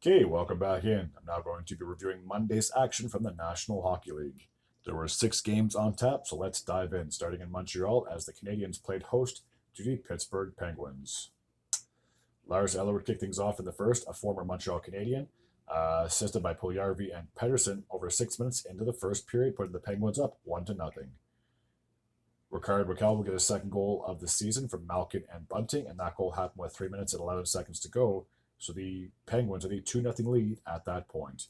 Okay, welcome back in. I'm now going to be reviewing Monday's action from the National Hockey League. There were 6 games on tap, so let's dive in, starting in Montreal as the Canadiens played host to the Pittsburgh Penguins. Lars Eller would kick things off in the first, a former Montreal Canadian, assisted by Puljujärvi and Pedersen over 6 minutes into the first period, putting the Penguins up 1-0. Rickard Rakell will get his second goal of the season from Malkin and Bunting, and that goal happened with 3 minutes and 11 seconds to go. So the Penguins had a 2-0 lead at that point.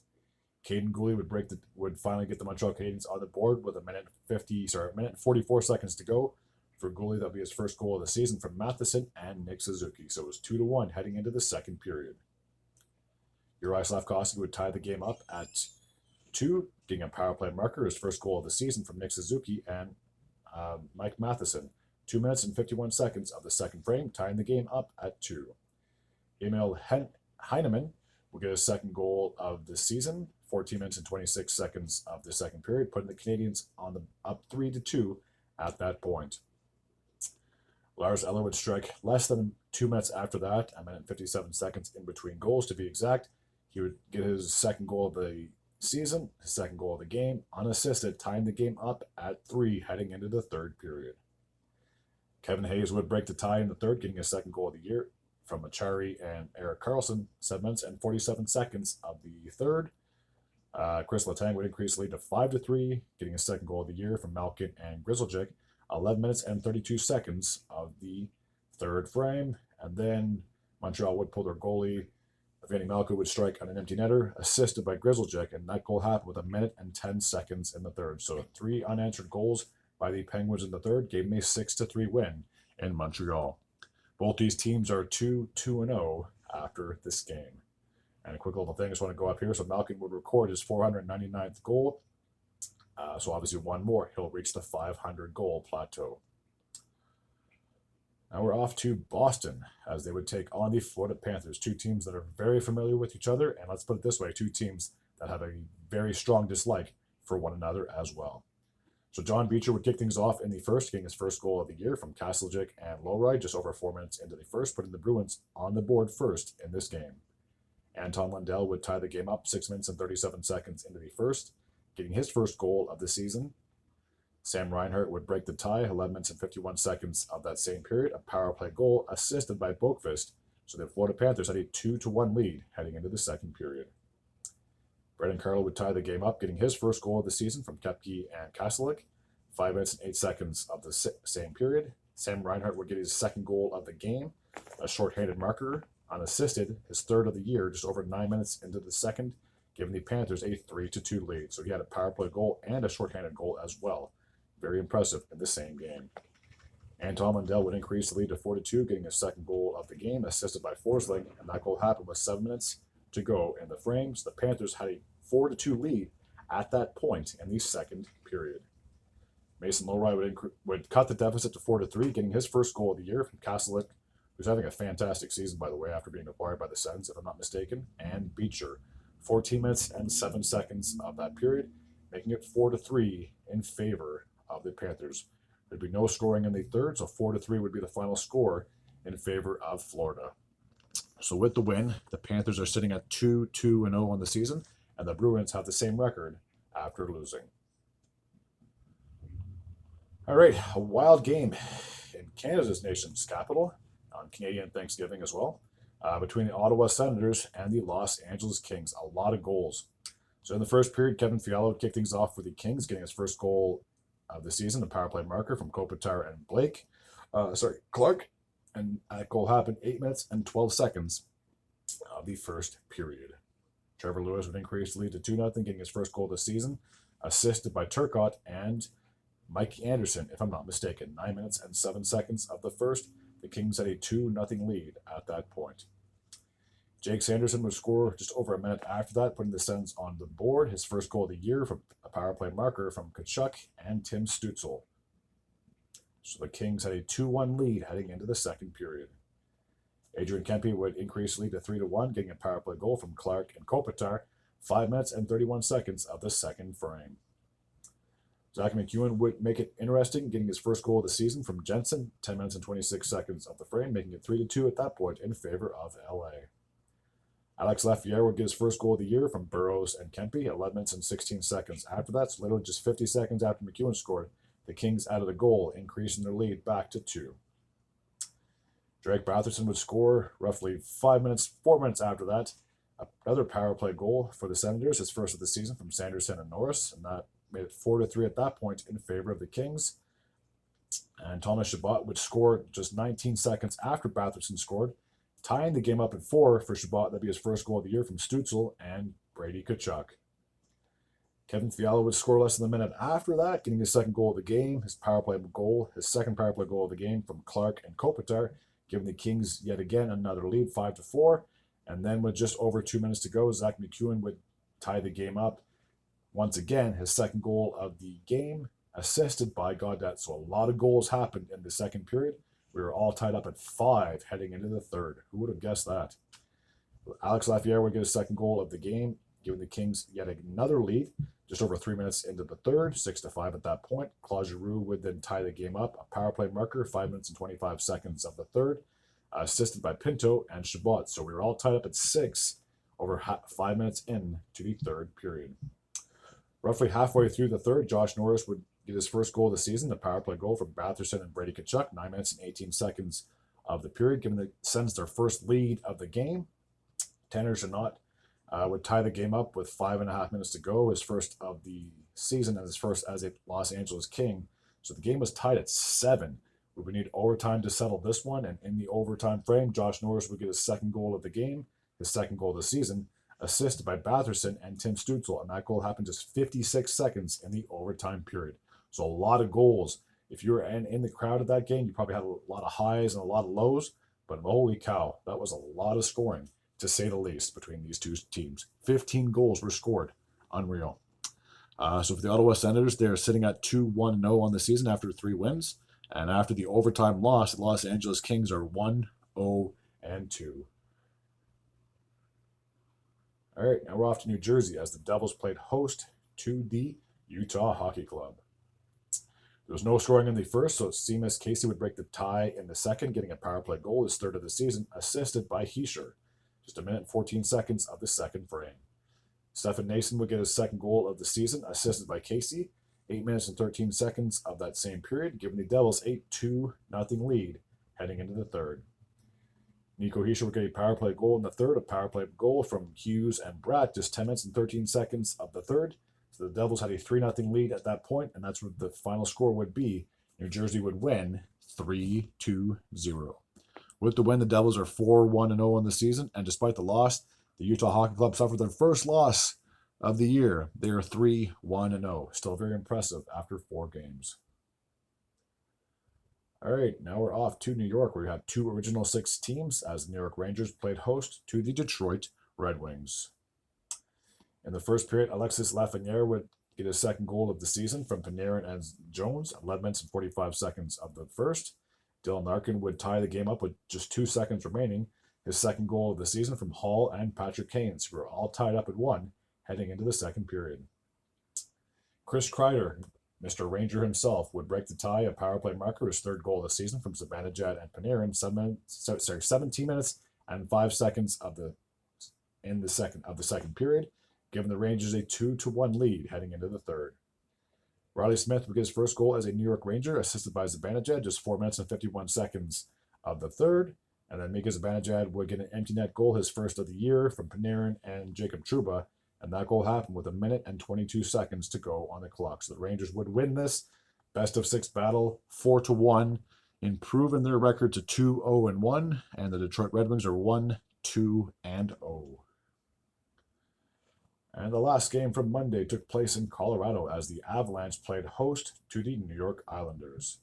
Caden Gooley would finally get the Montreal Canadiens on the board with a minute and 44 seconds to go. For Gooley, that'll be his first goal of the season from Matheson and Nick Suzuki. So it was 2-1 heading into the second period. Uri Slafkovsky would tie the game up at 2, getting a power play marker, his first goal of the season from Nick Suzuki and Mike Matheson. 2 minutes and 51 seconds of the second frame, tying the game up at 2. Emil Heineman will get his second goal of the season, 14 minutes and 26 seconds of the second period, putting the Canadiens on the up 3-2 at that point. Lars Eller would strike less than 2 minutes after that, a minute and 57 seconds in between goals to be exact. He would get his second goal of the season, his second goal of the game, unassisted, tying the game up at 3 heading into the third period. Kevin Hayes would break the tie in the third, getting his second goal of the year from Achari and Erik Karlsson, 7 minutes and 47 seconds of the third. Chris Letang would increase the lead to 5-3, getting his second goal of the year from Malkin and Grizzlejic, 11 minutes and 32 seconds of the third frame. And then Montreal would pull their goalie. Evgeny Malkin would strike on an empty netter, assisted by Grizzlejic, and that goal happened with a minute and 10 seconds in the third. So 3 unanswered goals by the Penguins in the third gave them a 6-3 win in Montreal. Both these teams are 2-0 after this game. And a quick little thing, I just want to go up here. So Malkin would record his 499th goal. So obviously one more, he'll reach the 500 goal plateau. Now we're off to Boston as they would take on the Florida Panthers, 2 teams that are very familiar with each other. And let's put it this way, 2 teams that have a very strong dislike for one another as well. So John Beecher would kick things off in the first, getting his first goal of the year from Kasteljic and Lowry just over 4 minutes into the first, putting the Bruins on the board first in this game. Anton Lundell would tie the game up 6 minutes and 37 seconds into the first, getting his first goal of the season. Sam Reinhart would break the tie 11 minutes and 51 seconds of that same period, a power play goal assisted by Boqvist. So the Florida Panthers had a 2-1 lead heading into the second period. Brendan Carlo would tie the game up, getting his first goal of the season from Kepke and Kastelik, 5 minutes and 8 seconds of the same period. Sam Reinhart would get his second goal of the game, a shorthanded marker, unassisted, his third of the year, just over 9 minutes into the second, giving the Panthers a 3-2 lead. So he had a power play goal and a shorthanded goal as well. Very impressive in the same game. Anton Lundell would increase the lead to 4-2, getting his second goal of the game, assisted by Forsling, and that goal happened with 7 minutes to go in the frames. The Panthers had a 4-2 lead at that point in the second period. Mason Lowry would cut the deficit to 4-3, getting his first goal of the year from Kastelik, who's having a fantastic season, by the way, after being acquired by the Sens, if I'm not mistaken, and Beecher. 14 minutes and 7 seconds of that period, making it 4-3 in favor of the Panthers. There'd be no scoring in the third, so 4-3 would be the final score in favor of Florida. So with the win, the Panthers are sitting at 2-0 on the season, and the Bruins have the same record after losing. All right, a wild game in Canada's nation's capital on Canadian Thanksgiving as well, between the Ottawa Senators and the Los Angeles Kings. A lot of goals. So in the first period, Kevin Fiala would kick things off for the Kings, getting his first goal of the season, a power play marker from Kopitar and Clark. And that goal happened 8 minutes and 12 seconds of the first period. Trevor Lewis would increase the lead to 2-0, getting his first goal of the season, assisted by Turcotte and Mike Anderson, if I'm not mistaken. 9 minutes and 7 seconds of the first. The Kings had a 2-0 lead at that point. Jake Sanderson would score just over a minute after that, putting the Sens on the board. His first goal of the year from a power play marker from Tkachuk and Tim Stützle. So the Kings had a 2-1 lead heading into the second period. Adrian Kempe would increase the lead to 3-1, getting a power play goal from Clark and Kopitar, 5 minutes and 31 seconds of the second frame. Zach McEwen would make it interesting, getting his first goal of the season from Jensen, 10 minutes and 26 seconds of the frame, making it 3-2 at that point in favor of LA. Alex Lafreniere would get his first goal of the year from Burrows and Kempe, 11 minutes and 16 seconds. After that, so literally just 50 seconds after McEwen scored, the Kings added a goal, increasing their lead back to 2. Drake Batherson would score roughly 4 minutes after that. Another power play goal for the Senators, his first of the season from Sanderson and Norris, and that made it 4-3 at that point in favor of the Kings. And Thomas Chabot would score just 19 seconds after Batherson scored, tying the game up at 4 for Chabot. That'd be his first goal of the year from Stützle and Brady Tkachuk. Kevin Fiala would score less than a minute after that, getting his second goal of the game, his second power play goal of the game from Clark and Kopitar, giving the Kings yet again another lead, 5-4. And then with just over 2 minutes to go, Zach McEwen would tie the game up. Once again, his second goal of the game, assisted by Gaudette. So a lot of goals happened in the second period. We were all tied up at 5 heading into the third. Who would have guessed that? Alex Lafreniere would get his second goal of the game, giving the Kings yet another lead. Just over 3 minutes into the third, 6-5 at that point. Claude Giroux would then tie the game up. A power play marker, 5 minutes and 25 seconds of the third, assisted by Pinto and Chabot. So we were all tied up at 6 over 5 minutes into the third period. Roughly halfway through the third, Josh Norris would get his first goal of the season, the power play goal from Batherson and Brady Tkachuk, 9 minutes and 18 seconds of the period, giving the Sens their first lead of the game. Tanner Janot would tie the game up with 5.5 minutes to go, his first of the season and his first as a Los Angeles King. So the game was tied at 7. We would need overtime to settle this one, and in the overtime frame, Josh Norris would get his second goal of the game, his second goal of the season, assisted by Batherson and Tim Stützle, and that goal happened just 56 seconds in the overtime period. So a lot of goals. If you were in the crowd at that game, you probably had a lot of highs and a lot of lows, but holy cow, that was a lot of scoring, to say the least, between these two teams. 15 goals were scored. Unreal. So for the Ottawa Senators, they're sitting at 2-1-0 on the season after 3 wins. And after the overtime loss, the Los Angeles Kings are 1-0-2. All right, now we're off to New Jersey as the Devils played host to the Utah Hockey Club. There was no scoring in the first, so Seamus Casey would break the tie in the second, getting a power play goal, his third of the season, assisted by Hischier. Just 1 minute and 14 seconds of the second frame. Stefan Nason would get his second goal of the season, assisted by Casey. 8 minutes and 13 seconds of that same period, giving the Devils a 2-0 lead heading into the third. Nico Hischier would get a power play goal in the third, a power play goal from Hughes and Bratt, just 10 minutes and 13 seconds of the third. So the Devils had a 3-0 lead at that point, and that's what the final score would be. New Jersey would win 3-2-0. With the win, the Devils are 4-1-0 on the season, and despite the loss, the Utah Hockey Club suffered their first loss of the year. They are 3-1-0. Still very impressive after 4 games. All right, now we're off to New York, where we have 2 original 6 teams as the New York Rangers played host to the Detroit Red Wings. In the first period, Alexis Lafreniere would get his second goal of the season from Panarin and Jones, 11 minutes and 45 seconds of the first. Dylan Larkin would tie the game up with just 2 seconds remaining, his second goal of the season from Hall and Patrick Kane, who were all tied up at 1 heading into the second period. Chris Kreider, Mr. Ranger himself, would break the tie, a power play marker, his third goal of the season from Zibanejad and Panarin, 17 minutes and 5 seconds of the second period, giving the Rangers a 2-1 lead heading into the third. Riley Smith would get his first goal as a New York Ranger, assisted by Zibanejad, just 4 minutes and 51 seconds of the third. And then Mika Zibanejad would get an empty net goal, his first of the year, from Panarin and Jacob Trouba. And that goal happened with 1 minute and 22 seconds to go on the clock. So the Rangers would win this best of 6 battle 4-1, improving their record to 2-0-1. And the Detroit Red Wings are 1-2-0. And the last game from Monday took place in Colorado as the Avalanche played host to the New York Islanders.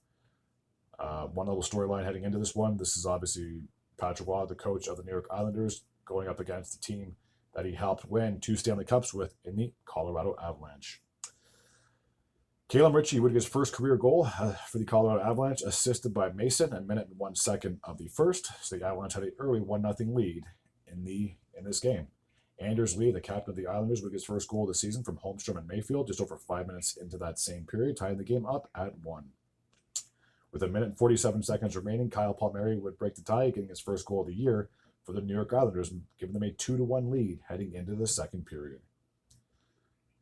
One little storyline heading into this one. This is obviously Patrick Waugh, the coach of the New York Islanders, going up against the team that he helped win 2 Stanley Cups with in the Colorado Avalanche. Calum Ritchie would get his first career goal for the Colorado Avalanche, assisted by Mason, a minute and 1 second of the first. So the Avalanche had an early 1-0 lead in this game. Anders Lee, the captain of the Islanders, would get his first goal of the season from Holmstrom and Mayfield, just over 5 minutes into that same period, tying the game up at 1. With 1 minute and 47 seconds remaining, Kyle Palmieri would break the tie, getting his first goal of the year for the New York Islanders, giving them a 2-1 lead heading into the second period.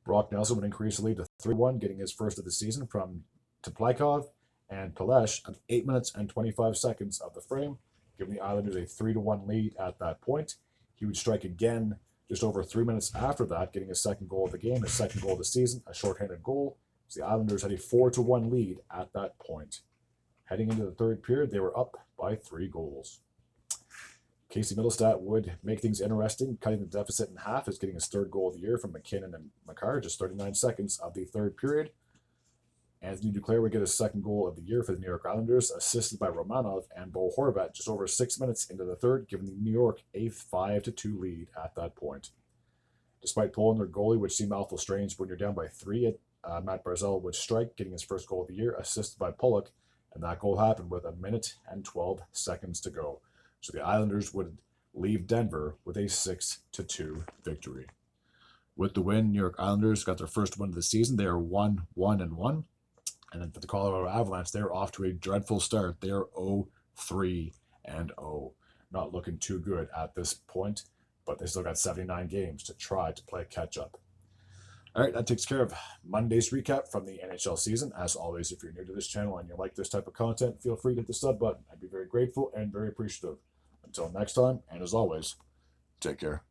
Brock Nelson would increase the lead to 3-1, getting his first of the season from Teplikov and Pelesh at 8 minutes and 25 seconds of the frame, giving the Islanders a 3-1 lead at that point. He would strike again just over 3 minutes after that, getting his second goal of the game, his second goal of the season, a shorthanded goal. So the Islanders had a 4-1 lead at that point. Heading into the third period, they were up by 3 goals. Casey Middlestat would make things interesting, cutting the deficit in half, as getting his third goal of the year from McKinnon and Makar, just 39 seconds of the third period. Anthony Duclair would get his second goal of the year for the New York Islanders, assisted by Romanov and Bo Horvat just over 6 minutes into the third, giving New York a 5-2 lead at that point. Despite pulling their goalie, which seemed awful strange when you're down by 3, Matt Barzal would strike, getting his first goal of the year, assisted by Pollock, and that goal happened with 1 minute and 12 seconds to go. So the Islanders would leave Denver with a 6-2 victory. With the win, New York Islanders got their first win of the season. They are 1-1-1. And then for the Colorado Avalanche, they're off to a dreadful start. They are 0-3-0. Not looking too good at this point, but they still got 79 games to try to play catch up. All right, that takes care of Monday's recap from the NHL season. As always, if you're new to this channel and you like this type of content, feel free to hit the sub button. I'd be very grateful and very appreciative. Until next time, and as always, take care.